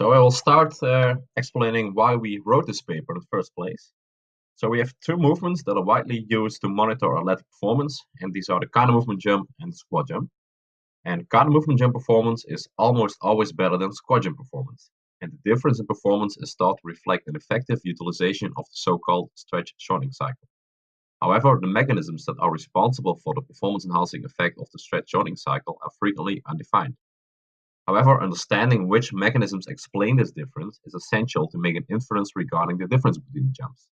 So I will start explaining why we wrote this paper in the first place. So we have two movements that are widely used to monitor athletic performance, and these are the countermovement jump and the squat jump. And countermovement jump performance is almost always better than squat jump performance. And the difference in performance is thought to reflect an effective utilization of the so-called stretch-shortening cycle. However, the mechanisms that are responsible for the performance-enhancing effect of the stretch-shortening cycle are frequently undefined. However, understanding which mechanisms explain this difference is essential to make an inference regarding the difference between the jumps.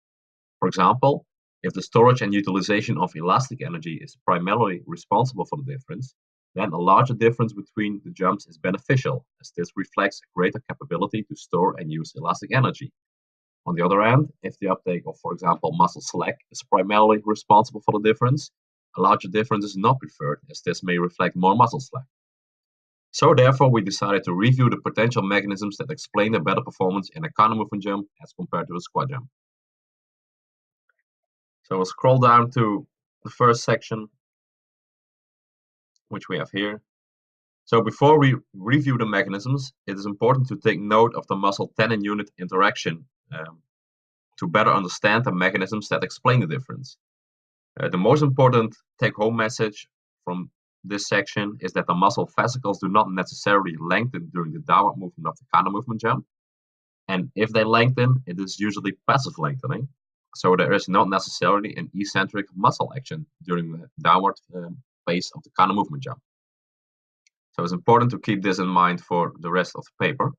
For example, if the storage and utilization of elastic energy is primarily responsible for the difference, then a larger difference between the jumps is beneficial, as this reflects a greater capability to store and use elastic energy. On the other hand, if the uptake of, for example, muscle slack is primarily responsible for the difference, a larger difference is not preferred, as this may reflect more muscle slack. So therefore, we decided to review the potential mechanisms that explain the better performance in a countermovement jump as compared to a squat jump. So we'll scroll down to the first section, which we have here. So before we review the mechanisms, it is important to take note of the muscle-tendon unit interaction to better understand the mechanisms that explain the difference. The most important take-home message from this section is that the muscle fascicles do not necessarily lengthen during the downward movement of the countermovement jump. And if they lengthen, it is usually passive lengthening. So there is not necessarily an eccentric muscle action during the downward phase of the countermovement jump. So it's important to keep this in mind for the rest of the paper.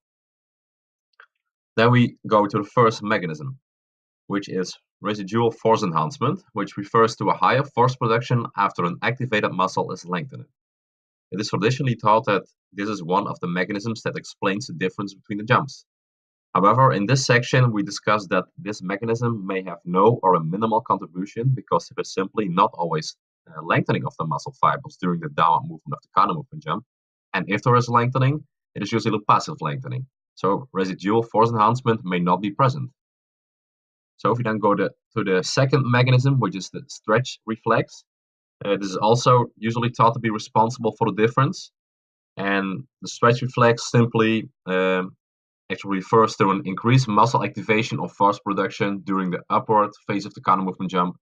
Then we go to the first mechanism, which is residual force enhancement, which refers to a higher force production after an activated muscle is lengthened. It is traditionally thought that this is one of the mechanisms that explains the difference between the jumps. However, in this section, we discuss that this mechanism may have no or a minimal contribution because there is simply not always lengthening of the muscle fibers during the downward movement of the countermovement jump. And if there is lengthening, it is usually passive lengthening. So residual force enhancement may not be present. So if we then go to the second mechanism, which is the stretch reflex, this is also usually thought to be responsible for the difference. And the stretch reflex simply actually refers to an increased muscle activation of force production during the upward phase of the countermovement jump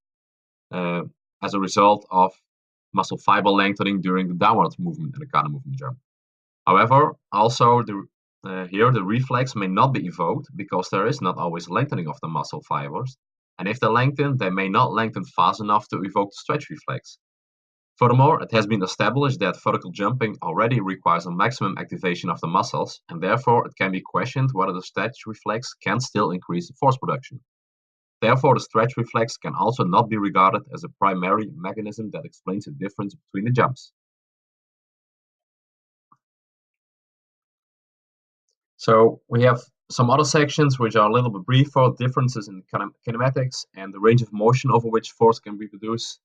as a result of muscle fiber lengthening during the downward movement in the countermovement jump. However, also here the reflex may not be evoked because there is not always lengthening of the muscle fibers, and if they lengthen, they may not lengthen fast enough to evoke the stretch reflex. Furthermore, it has been established that vertical jumping already requires a maximum activation of the muscles, and therefore it can be questioned whether the stretch reflex can still increase the force production. Therefore, the stretch reflex can also not be regarded as a primary mechanism that explains the difference between the jumps. So we have some other sections which are a little bit briefer, differences in kinematics and the range of motion over which force can be produced.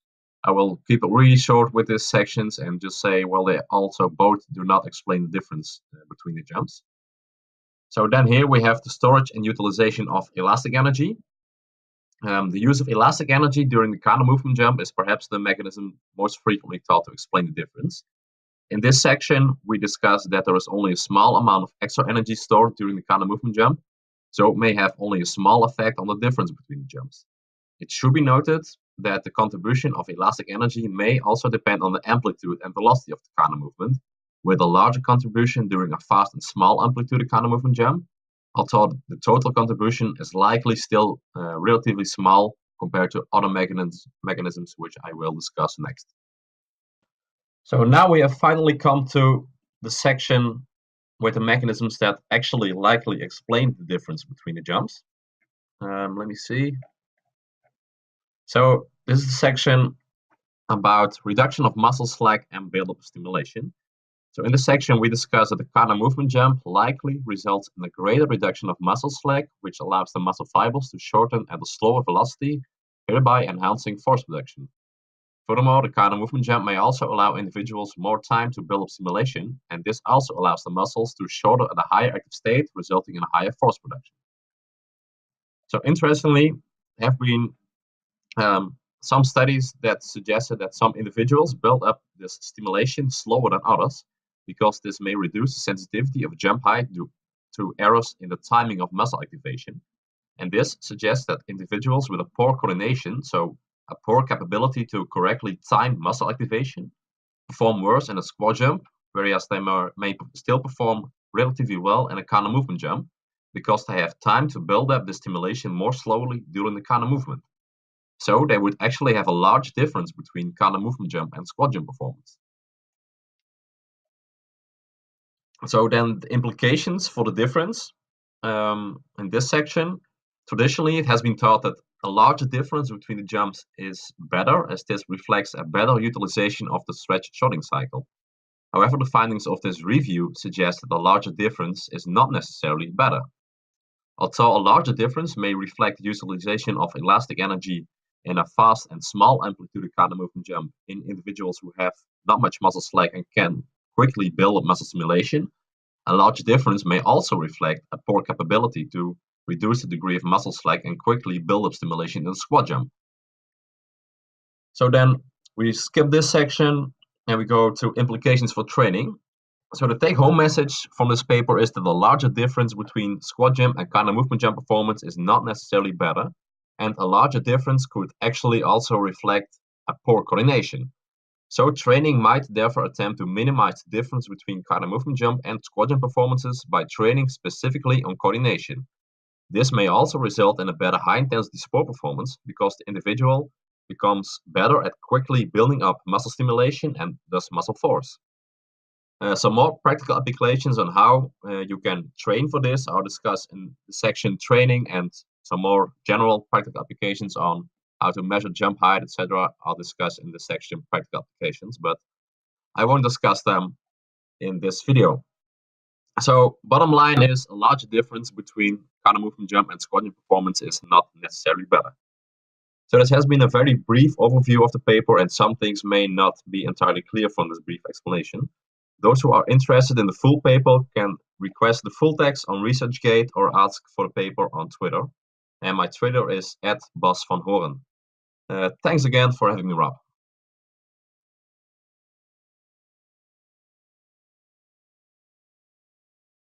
I will keep it really short with these sections and just say, well, they also both do not explain the difference between the jumps. So then here we have the storage and utilization of elastic energy. The use of elastic energy during the countermovement jump is perhaps the mechanism most frequently thought to explain the difference. In this section, we discuss that there is only a small amount of extra energy stored during the countermovement jump, so it may have only a small effect on the difference between the jumps. It should be noted that the contribution of elastic energy may also depend on the amplitude and velocity of the countermovement, with a larger contribution during a fast and small amplitude countermovement jump, although the total contribution is likely still relatively small compared to other mechanisms which I will discuss next. So now we have finally come to the section with the mechanisms that actually likely explain the difference between the jumps. Let me see. So this is the section about reduction of muscle slack and buildup stimulation. So in this section, we discuss that the countermovement jump likely results in a greater reduction of muscle slack, which allows the muscle fibers to shorten at a slower velocity, thereby enhancing force production. Furthermore, the countermovement jump may also allow individuals more time to build up stimulation, and this also allows the muscles to shorten at a higher active state, resulting in a higher force production. So interestingly, there have been some studies that suggested that some individuals build up this stimulation slower than others, because this may reduce the sensitivity of jump height to through errors in the timing of muscle activation. And this suggests that individuals with a poor coordination, so a poor capability to correctly time muscle activation, perform worse in a squat jump, whereas they may still perform relatively well in a countermovement jump because they have time to build up the stimulation more slowly during the countermovement. So they would actually have a large difference between countermovement jump and squat jump performance. So then the implications for the difference in this section, traditionally it has been thought that a larger difference between the jumps is better, as this reflects a better utilization of the stretch-shortening cycle. However, the findings of this review suggest that a larger difference is not necessarily better. Although a larger difference may reflect utilization of elastic energy in a fast and small amplitude countermovement jump in individuals who have not much muscle slack and can quickly build up muscle stimulation, a large difference may also reflect a poor capability to reduce the degree of muscle slack and quickly build up stimulation in a squat jump. So then we skip this section and we go to implications for training. So the take-home message from this paper is that the larger difference between squat jump and countermovement jump performance is not necessarily better, and a larger difference could actually also reflect a poor coordination. So training might therefore attempt to minimize the difference between countermovement jump and squat jump performances by training specifically on coordination. This may also result in a better high-intensity sport performance because the individual becomes better at quickly building up muscle stimulation and thus muscle force. Some more practical applications on how you can train for this are discussed in the section training, and some more general practical applications on how to measure jump height, etc. I'll discuss in the section practical applications, but I won't discuss them in this video. So bottom line is a large difference between countermovement jump and squat jump performance is not necessarily better. So this has been a very brief overview of the paper, and some things may not be entirely clear from this brief explanation. Those who are interested in the full paper can request the full text on ResearchGate or ask for the paper on Twitter. And my Twitter is @BasVanHoren. Thanks again for having me, Rob.